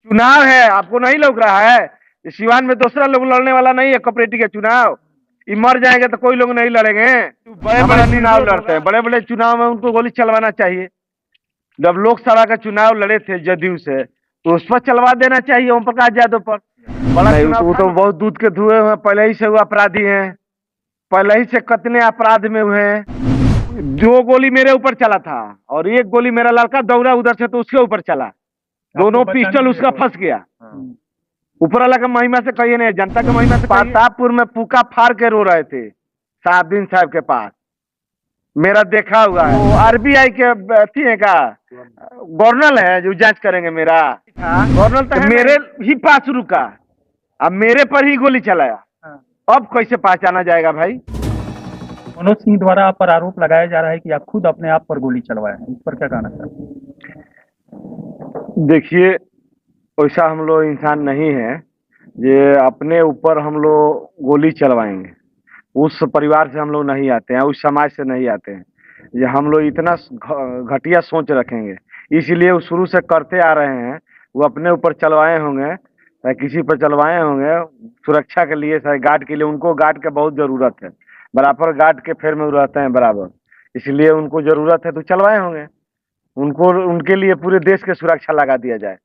चुनाव है, आपको नहीं लग रहा है? इस सिवान में दूसरा लोग लड़ने वाला नहीं है कॉपरेटिव के चुनाव। ये मर जाएंगे तो कोई लोग नहीं लड़ेंगे। बड़े बड़े चुनाव लड़ते हैं, बड़े बड़े चुनाव में उनको गोली चलवाना चाहिए। जब लोकसभा का चुनाव लड़े थे जदयू से, तो उस पर चलवा देना चाहिए ओम प्रकाश यादव पर। बड़ा नहीं, वो तो बहुत दूध के धुए हुए पहले ही से वो अपराधी हैं, पहले ही से कितने अपराध में हुए हैं। 2 गोली मेरे ऊपर चला था और 1 गोली मेरा लड़का दौड़ा उधर से तो उसके ऊपर चला। दोनों पिस्टल उसका फंस गया। ऊपर वाला का महिमा से कहिए नहीं, जनता के महिमा से। प्रतापपुर में पुका फाड़ के रो रहे थे साहबदीन साहब के पास, मेरा देखा हुआ है। आरबीआई के अथी है का गवर्नर है जो जांच करेंगे मेरा। गवर्नर तो मेरे ही पास रुका, अब मेरे पर ही गोली चलाया। अब कैसे पहचाना जाएगा भाई? मनोज सिंह द्वारा आप पर आरोप लगाया जा रहा है कि आप खुद अपने आप पर गोली चलवाए हैं, इस पर क्या कहना चाहते हैं? देखिए, वैसा हम लोग इंसान नहीं है ये अपने ऊपर हम लोग गोली चलवाएंगे। उस परिवार से हम लोग नहीं आते हैं, उस समाज से नहीं आते हैं। ये हम लोग इतना घटिया सोच रखेंगे, इसलिए वो शुरू से करते आ रहे हैं। वो अपने ऊपर चलवाए होंगे चाहे किसी पर चलवाए होंगे, सुरक्षा के लिए चाहे गार्ड के लिए। उनको गार्ड की बहुत ज़रूरत है, बराबर गार्ड के फेर में वो रहते हैं बराबर, इसलिए उनको ज़रूरत है तो चलवाए होंगे। उनको उनके लिए पूरे देश के सुरक्षा लगा दिया जाए।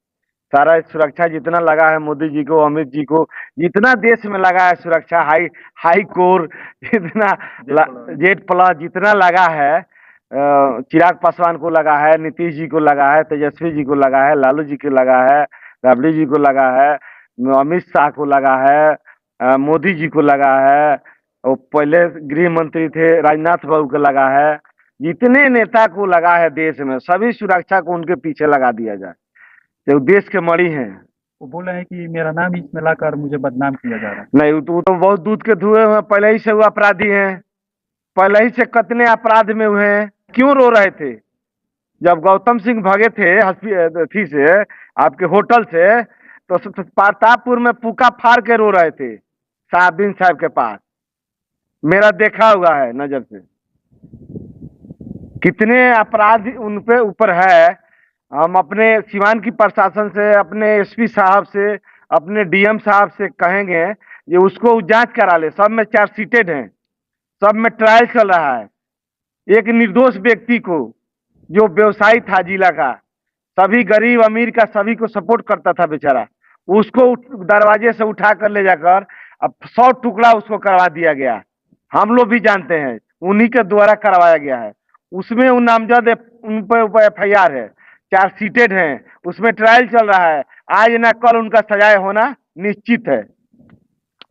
सारा सुरक्षा जितना लगा है मोदी जी को, अमित जी को, जितना देश में लगा है सुरक्षा, हाई कोर्ट जितना जेट प्लस जितना लगा है, चिराग पासवान को लगा है, नीतीश जी को लगा है, तेजस्वी जी को लगा है, लालू जी को लगा है, राबड़ी जी को लगा है, अमित शाह को लगा है, मोदी जी को लगा है, और पहले गृह मंत्री थे राजनाथ बाबू को लगा है। जितने नेता को लगा है देश में, सभी सुरक्षा को उनके पीछे लगा दिया जाए। जो देश के मणि हैं, वो बोल रहे हैं कि मेरा नाम इसमें लाकर मुझे बदनाम किया जा रहा है। नहीं वो तो बहुत दूध के धुए हुए पहले ही से वो अपराधी हैं, पहले ही से कितने अपराध में हुए हैं। क्यों रो रहे थे? जब गौतम सिंह भागे थे थी से आपके होटल से, तो प्रतापपुर में पुका फाड़ के रो रहे थे साहबदीन साहब के पास, मेरा देखा हुआ है नजर से। कितने अपराध उन पे ऊपर है। हम अपने सिवान की प्रशासन से, अपने एसपी साहब से, अपने डीएम साहब से कहेंगे ये उसको जांच करा ले। सब में चार्जशीटेड हैं, सब में ट्रायल चल रहा है। एक निर्दोष व्यक्ति को जो व्यवसायी था जिला का, सभी गरीब अमीर का सभी को सपोर्ट करता था बेचारा, उसको दरवाजे से उठा कर ले जाकर अब 100 टुकड़ा उसको करवा दिया गया। हम लोग भी जानते हैं, उन्हीं के द्वारा करवाया गया है। उसमें उन नामजद उन पर FIR है, चार्जशीटेड हैं, उसमें ट्रायल चल रहा है। आज ना कल उनका सजाए होना निश्चित है।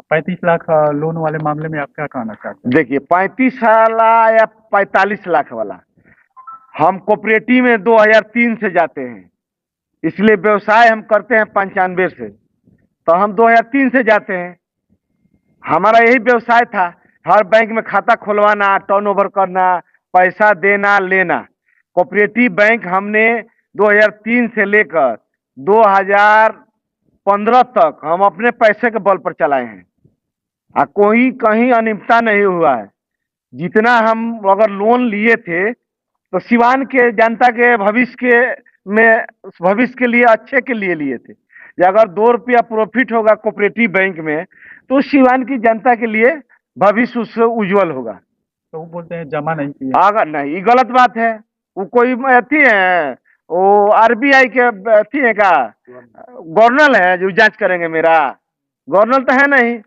35 लाख लोन वाले मामले में आप क्या कहना चाहते हैं? देखिए, 35 वाला या 45 लाख वाला, हम कोऑपरेटिव में 2003 से जाते हैं, इसलिए व्यवसाय हम करते हैं 95 से, तो हम 2003 से जाते हैं। हमारा यही व्यवसाय था, हर बैंक में खाता खुलवाना, टर्नओवर करना, पैसा देना लेना। कोऑपरेटिव बैंक हमने 2003 से लेकर 2015 तक हम अपने पैसे के बल पर चलाए हैं। कोई कहीं अनियमितता नहीं हुआ है। जितना हम अगर लोन लिए थे तो सिवान के जनता के भविष्य के लिए, अच्छे के लिए थे। या अगर 2 रुपया प्रॉफिट होगा कोऑपरेटिव बैंक में, तो सिवान की जनता के लिए भविष्य उससे उज्जवल होगा। तो वो बोलते हैं जमा नहीं किया। अगर नहीं, ये गलत बात है। वो कोई अथी है, वो आरबीआई के अथी है का गवर्नर है जो जांच करेंगे मेरा? गवर्नर तो है नहीं।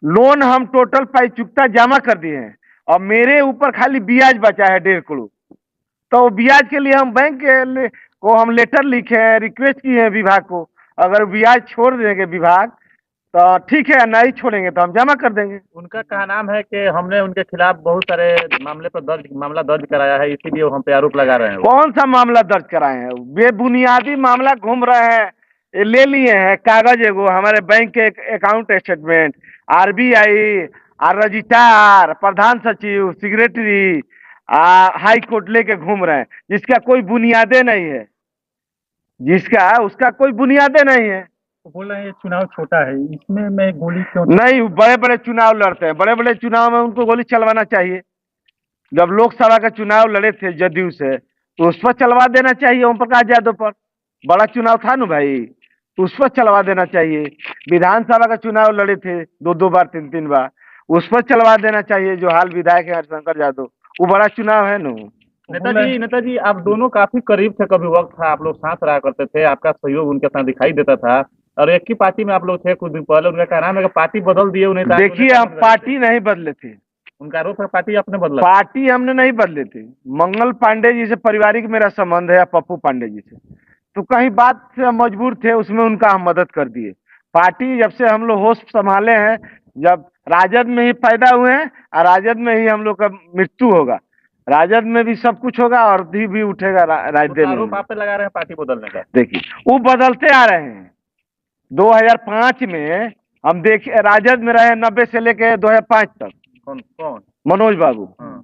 लोन हम टोटल पाई चुकता जमा कर दिए हैं और मेरे ऊपर खाली ब्याज बचा है 1.5 करोड़। तो ब्याज के लिए हम बैंक को हम लेटर लिखे हैं, रिक्वेस्ट की है विभाग को, अगर ब्याज छोड़ देंगे विभाग तो ठीक है, नहीं छोड़ेंगे तो हम जमा कर देंगे। उनका कहना है कि हमने उनके खिलाफ बहुत सारे मामला दर्ज कराया है, इसीलिए वो हम पे आरोप लगा रहे हैं। कौन सा मामला दर्ज कराए हैं? बेबुनियादी मामला घूम रहे हैं। ये ले लिए हैं कागज, एगो हमारे बैंक के अकाउंट स्टेटमेंट, आरबीआई, रजिस्ट्रार, प्रधान सचिव, सेक्रेटरी, हाई कोर्ट लेके घूम रहे हैं, जिसका कोई बुनियादे नहीं है, जिसका उसका कोई बुनियादे नहीं है। तो बोल रहे हैं ये चुनाव छोटा है, इसमें मैं गोली क्यों? नहीं, बड़े बड़े चुनाव लड़ते हैं, बड़े बड़े चुनाव में उनको गोली चलवाना चाहिए। जब लोकसभा का चुनाव लड़े थे जदयू से, तो उस पर चलवा देना चाहिए ओम प्रकाश यादव पर। बड़ा चुनाव था ना भाई। उस पर चलवा देना चाहिए। विधानसभा का चुनाव लड़े थे 2-2 बार 3-3 बार, उस पर चलवा देना चाहिए। जो हाल विधायक है हरिशंकर यादव, वो बड़ा चुनाव है नो। नेताजी आप दोनों काफी करीब थे, कभी वक्त था आप लोग साथ रहा करते थे, आपका सहयोग उनके साथ दिखाई देता था, और एक ही पार्टी में आप लोग थे कुछ दिन पहले। उनका कहना है कि पार्टी बदल दिए उन्हें, तो आप देखिए, नेता हम बन गए थे। पार्टी नहीं बदले थे, उनका आरोप है पार्टी आपने बदला। पार्टी हमने नहीं बदले थे। मंगल पांडे जी से पारिवारिक मेरा संबंध है, या पप्पू पांडे जी से, तो कहीं बात से हम मजबूर थे, उसमें उनका हम मदद कर दिए। पार्टी जब से हम लोग होश संभाले हैं, जब राजद में ही पैदा हुए हैं, और राजद में ही हम लोग का मृत्यु होगा। राजद में भी सब कुछ होगा और भी उठेगा राजद तो में। आरोप आप पे लगा रहे हैं पार्टी बदलने का। देखिए, वो बदलते आ रहे हैं। 2005 में हम देखिए राजद में रहे 90 से लेके 2005 तक, कौन कौन? मनोज बाबू। हाँ।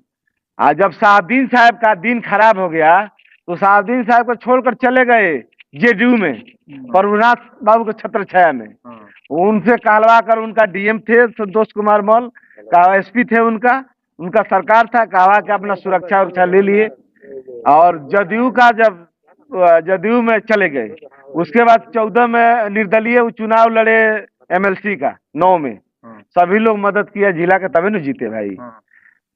आज जब साहबदीन साहब का दिन खराब हो गया, तो साहबदीन साहब को छोड़कर चले गए जेडीयू में, प्रभुनाथ बाबू के छत्र छाया में। हाँ। उनसे कहलवा कर, उनका डीएम थे संतोष कुमार मौल का, एसपी थे उनका उनका सरकार था, कहवा के अपना सुरक्षा उरक्षा ले लिए। और जदयू का जब जदयू में चले गए, उसके बाद 14 में निर्दलीय चुनाव लड़े एमएलसी का 9 में, हाँ। सभी लोग मदद किया जिला के, तभी न जीते भाई। हाँ।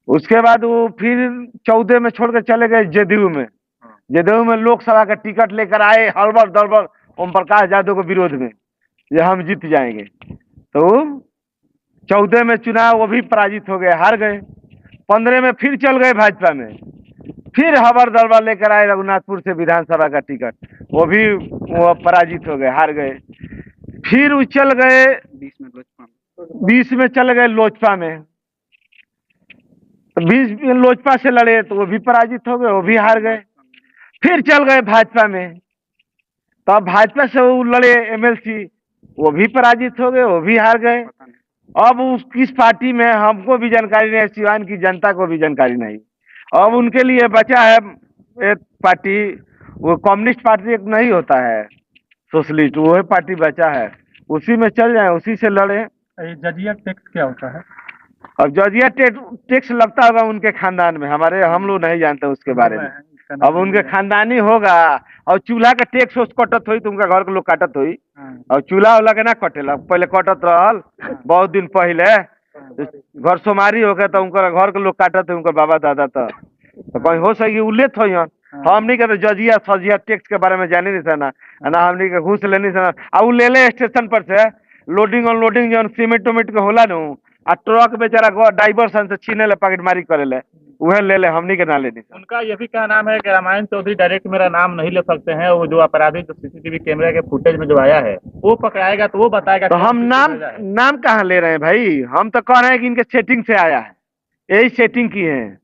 उसके बाद वो फिर 14 में छोड़ के चले गए जदयू में। जदयू में लोकसभा का टिकट लेकर आए हड़बड़ दड़बड़ ओम प्रकाश यादव के विरोध में, ये हम जीत जाएंगे। तो 14 में चुनाव, वो भी पराजित हो गए, हार गए। 15 में फिर चल गए भाजपा में, फिर हबर दड़बड़ लेकर आए रघुनाथपुर से विधानसभा का टिकट, वो भी वो पराजित हो गए, हार गए। फिर वो चल गए 20 में चल गए लोजपा में, तो 20 में लोजपा से लड़े, तो वो भी पराजित हो गए, वो भी हार गए। फिर चल गए भाजपा में, तो अब भाजपा से वो लड़े एमएलसी, वो भी पराजित हो गए, वो भी हार गए। अब उस किस पार्टी में हमको भी जानकारी नहीं, सिवान की जनता को भी जानकारी नहीं। अब उनके लिए बचा है एक पार्टी, वो कम्युनिस्ट पार्टी एक नहीं होता है, सोशलिस्ट, वो पार्टी बचा है, उसी में चल जाए, उसी से लड़े। ये जजिया टैक्स क्या होता है? अब जजिया टैक्स लगता होगा उनके खानदान में, हमारे हम लोग नहीं जानते उसके बारे में। अब उनके खानदानी होगा, और चूल्हा का टैक्स कटत हुई तो उनका घर के लोग काटत हुई, और चूल्हा वाला के ना कटेला, पहले कटत रहल बहुत दिन पहले। घर सोमारी हो गया तो उनका घर के लोग काटत थे, उनका बाबा दादा तो कहीं हो सके उल्लेख हो। हमनी के तो जजिया सजिया टैक्स के बारे में जाने नहीं सना, ना हमनी के घूस लेनी सना। आ उ ले ले स्टेशन पर से लोडिंग अनलोडिंग जो सीमेंट उमेंट के होला नु, आ ट्रक बेचारा ड्राइवर सन से छीने ले, पैकेट मारी करे ले, वह ले ले, हमनी के ना लेनी। उनका ये भी क्या नाम है कि रामायण चौधरी डायरेक्ट मेरा नाम नहीं ले सकते हैं, वो जो अपराधी जो सीसीटीवी कैमरे के फुटेज में जो आया है वो पकड़ाएगा तो वो बताएगा। तो हम नाम कहाँ ले रहे हैं भाई, हम तो कह रहे हैं कि इनके सेटिंग से आया है, यही सेटिंग की है।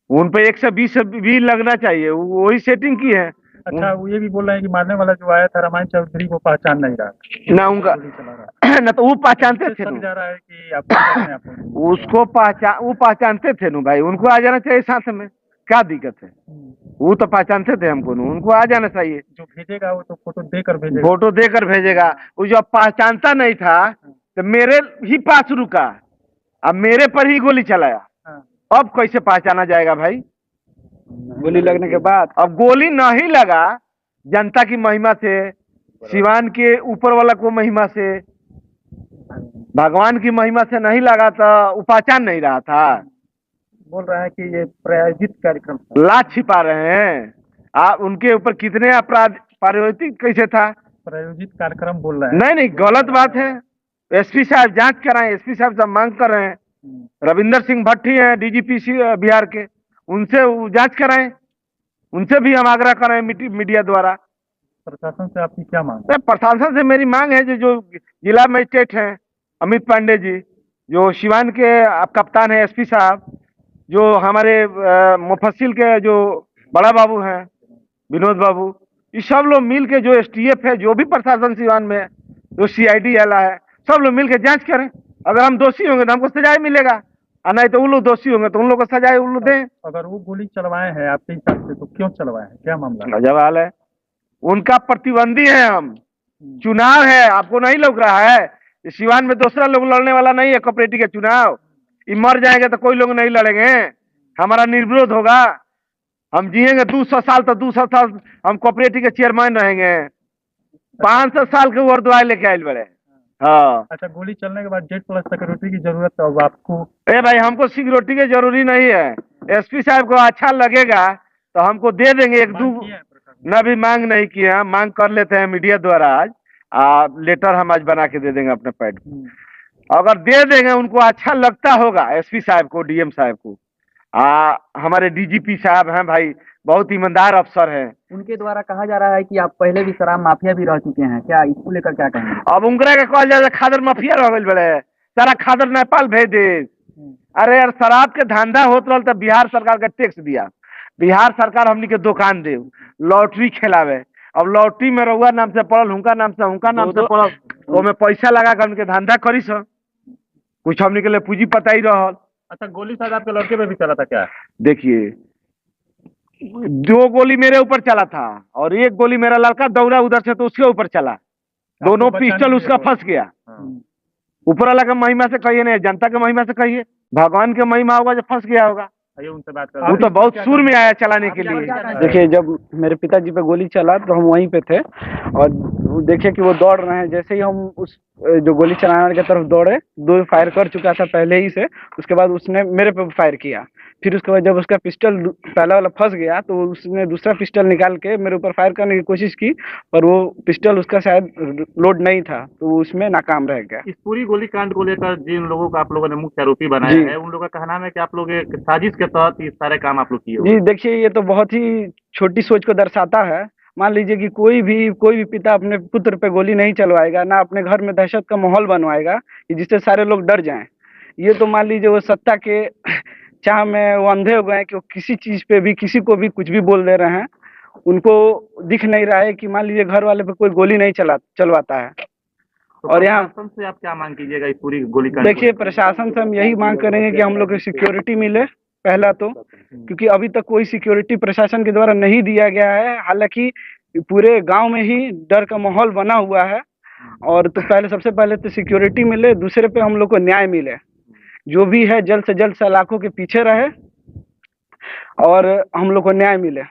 उन पे 120 भी लगना चाहिए, वही सेटिंग की है। अच्छा, वो ये भी बोल रहे हैं कि मारने वाला जो आया था रामायण चौधरी को पहचान नहीं रहा ना उनका, ना तो वो पहचानते थे जा रहा है कि आपको उसको वो पहचानते थे नु भाई, उनको आ जाना चाहिए साथ में, क्या दिक्कत है? वो तो पहचानते थे हमको, उनको आ जाना चाहिए। जो भेजेगा वो तो फोटो देकर भेजेगा, फोटो देकर भेजेगा। वो जब पहचानता नहीं था तो मेरे ही पास रुका, अब मेरे पर ही गोली चलाया, अब कैसे पहचाना जाएगा भाई? गोली लगने के बाद अब गोली नहीं लगा, जनता की महिमा से, सिवान के ऊपर वाला को महिमा से, भगवान की महिमा से नहीं लगा, तो वो पहचान नहीं रहा था। बोल रहा है कि ये प्रायोजित कार्यक्रम, लाश छिपा रहे हैं। आप उनके ऊपर कितने अपराध, प्रायोजित कैसे था? प्रायोजित कार्यक्रम बोल रहे हैं। नहीं, गलत बात है। एसपी साहब जांच कराएं, एसपी साहब से मांग कर रहे हैं। रविंदर सिंह भट्टी हैं डीजीपी बिहार के, उनसे जांच कराएं, उनसे भी हम आग्रह करें मीडिया द्वारा। प्रशासन से आपकी क्या मांग है? प्रशासन से मेरी मांग है जो जिला मजिस्ट्रेट हैं अमित पांडे जी, जो सिवान के कप्तान है एसपी साहब, जो हमारे मुफस्सिल के जो बड़ा बाबू हैं विनोद बाबू, ये सब लोग मिल के, जो एसटीएफ है, जो भी प्रशासन सिवान में है, जो सीआईडी वाला है, सब लोग मिल के जाँच करें। अगर हम दोषी होंगे तो हमको सजाए मिलेगा, और नहीं तो उन लोग दोषी होंगे तो उन लोग को सजाए उन लोग दें। अगर वो गोली चलवाए हैं आपके हिसाब से तो क्यों चलवाए हैं, क्या मामला? गजब हाल है, उनका प्रतिबंधी है हम। चुनाव है, आपको नहीं लग रहा है? सिवान में दूसरा लोग लड़ने वाला नहीं है कोऑपरेटिव के चुनाव, ये मर जाएंगे तो कोई लोग नहीं लड़ेंगे, हमारा निर्विरोध होगा। हम जिएंगे 200 साल तो 200 साल हम कोऑपरेटिव के चेयरमैन रहेंगे। 500 साल के उम्र दवाई लेके आयल बड़े। हाँ अच्छा, गोली चलने के बाद जेड प्लस सिक्योरिटी की जरूरत है, अब आपको ए भाई हमको सिक्योरिटी की जरूरी नहीं है। एसपी साहब को अच्छा लगेगा तो हमको दे देंगे एक दो। मांग किए हैं प्रशासन? न भी मांग नहीं किए हैं, मांग कर लेते हैं मीडिया द्वारा आज। लेटर हम आज बना के दे देंगे अपने पैड को। अगर दे देंगे उनको अच्छा लगता होगा एसपी साहब को, डीएम साहब को, हमारे डीजीपी साहब हैं भाई, बहुत ईमानदार अफसर हैं। उनके द्वारा कहा जा रहा है कि आप पहले भी शराब माफिया भी रह चुके हैं, क्या इसको लेकर क्या कहेंगे? अब उनकरा के कहल जाए खादर माफिया रह गइल बड़े, सारा खादर नेपाल भेज दे। अरे यार शराब के धंधा होत रहल तो बिहार सरकार का टैक्स दिया, बिहार सरकार हमनी के दुकान दे, लॉटरी खेलावे। अब लॉटरी में रहुआ नाम से पड़ल, हुनका नाम से पड़ल, तो में पैसा लगा कर उनके धंधा करी सर, कुछ हमनी के लिए पूंजी पता ही रहल। अच्छा, गोली शायद आपके लड़के पे भी चला था क्या? देखिए 2 गोली मेरे ऊपर चला था और एक गोली मेरा लड़का दौड़ा उधर से तो उसके ऊपर चला, दोनों बचाने पिस्टल के उसका लिए फंस गया। ऊपर वाला का महिमा से कहिए, नहीं जनता के महिमा से कहिए, भगवान के महिमा होगा जो फंस गया होगा। आइए उनसे बात वो कर। तो बहुत सुर में आया चलाने के लिए। देखिए जब मेरे पिताजी पे गोली चला तो हम वहीं पे थे और देखिए कि वो दौड़ रहे हैं। जैसे ही हम उस जो गोली चलाने वाले की तरफ दौड़े, 2 फायर कर चुका था पहले ही से, उसके बाद उसने मेरे पे फायर किया। फिर उसके बाद जब उसका पिस्टल पहला वाला फंस गया तो उसने दूसरा पिस्टल निकाल के मेरे ऊपर फायर करने की कोशिश की, पर वो पिस्टल उसका शायद लोड नहीं था तो वो उसमें नाकाम रह गया। इस पूरी गोली कांड को लेकर जिन लोगों को आप लोगों ने मुख्य आरोपी बनाया जी। है, उन लोगों का कहना है कि आप लोग एक साजिश के तहत ये सारे काम आप लोग किए हो। जी देखिए, ये तो बहुत ही छोटी सोच को दर्शाता है। मान लीजिए कि कोई भी पिता अपने पुत्र पे गोली नहीं चलवाएगा, ना अपने घर में दहशत का माहौल बनवाएगा कि जिससे सारे लोग डर जाएं। ये तो मान लीजिए वो सत्ता के चाह में वो अंधे हो गए हैं कि वो किसी चीज पे भी किसी को भी कुछ भी बोल दे रहे हैं। उनको दिख नहीं रहा है कि मान लीजिए घर वाले पे कोई गोली नहीं चलवाता है। तो और यहाँ प्रशासन से आप क्या मांग कीजिएगा इस पूरी गोली कांड को देखिए, लेकर? प्रशासन से हम यही मांग करेंगे कि हम लोग को सिक्योरिटी मिले पहला तो, क्योंकि अभी तक कोई सिक्योरिटी प्रशासन के द्वारा नहीं दिया गया है। हालांकि पूरे गांव में ही डर का माहौल बना हुआ है। और तो सबसे पहले तो सिक्योरिटी मिले, दूसरे पे हम लोग को न्याय मिले, जो भी है जल्द से जल्द सलाखों के पीछे रहे और हम लोग को न्याय मिले।